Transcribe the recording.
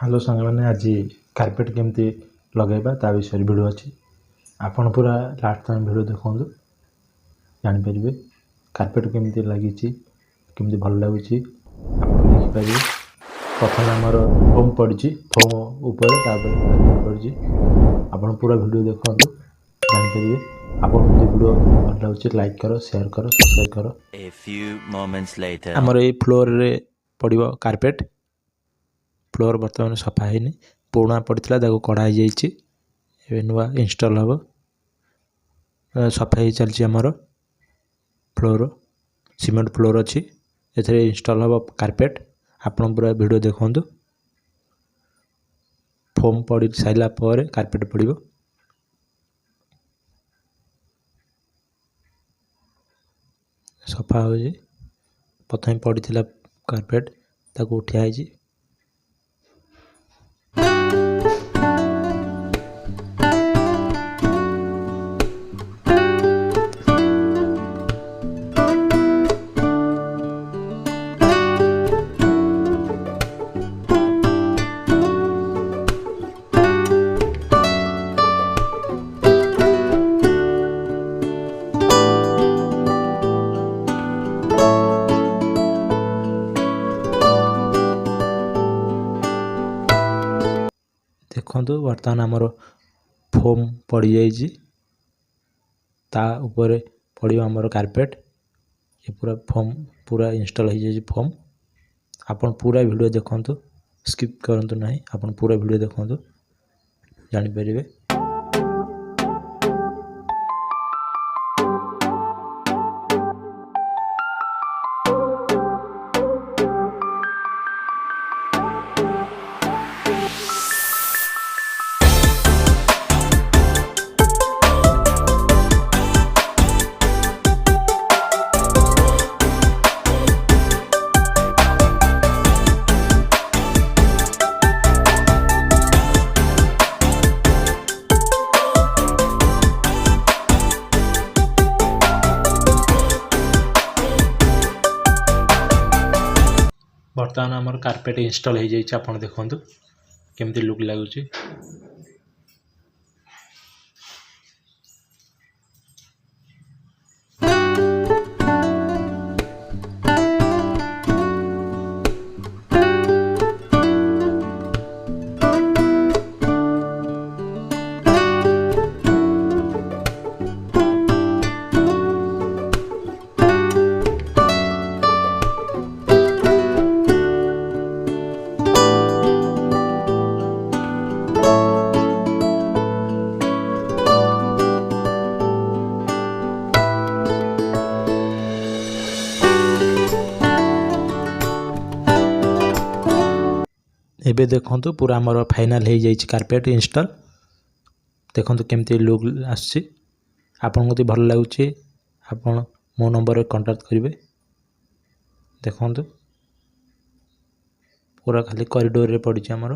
Hello सांग मैंने आज कार्पेट केमती लगेगा ता विषय भिडियो अच्छी आपन पूरा लास्ट टाइम भिडियो देखो जापर कार्पेट केमती लगी केमती भल लगुच देखिपारे। प्रथम आमर फोम पड़ी फोम उपर पड़ी आपन पूरा भिडियो देखो जापर। आपन भिडियो भल लगे लाइक करो शेयर करो सब्सक्राइब करो। A few moments later. आमर ये फ्लोर रे पड़ो कार्पेट फ्लोर बर्तमान सफा है पुणा पड़ता कड़ा हो नुआ इंस्टॉल हम सफा चलती आमर फ्लोर सीमेंट फ्लोर अच्छी ए इंस्टॉल हम कार्पेट। आपन पूरा वीडियो देखो फोम पड़ सारा पर कार्पेट पड़ो सफा हो प्रथम पड़ा कार्पेट ताको उठाई देखो बर्तमान आमर फोम पड़ जापर पड़ो आमर कार्पेट ये पूरा फोम पूरा इंस्टॉल हो जाए फोम। आपन पूरा वीडियो देखो स्किप करंतु नहीं आपन पूरा वीडियो देखो जापर। बर्तमान आमर कार्पेट इंस्टॉल हो जाए आप देखो केमती लुक लगुच। एबे देखो पूरा आमर फाइनाल हो जाए कार्पेट इंस्टॉल देखो केमती लुक आसुची आपन को भल लगुच आपन मो नंबर कांटेक्ट करेंगे। देखो पूरा खाली कॉरिडोर रे पड़ी आमर।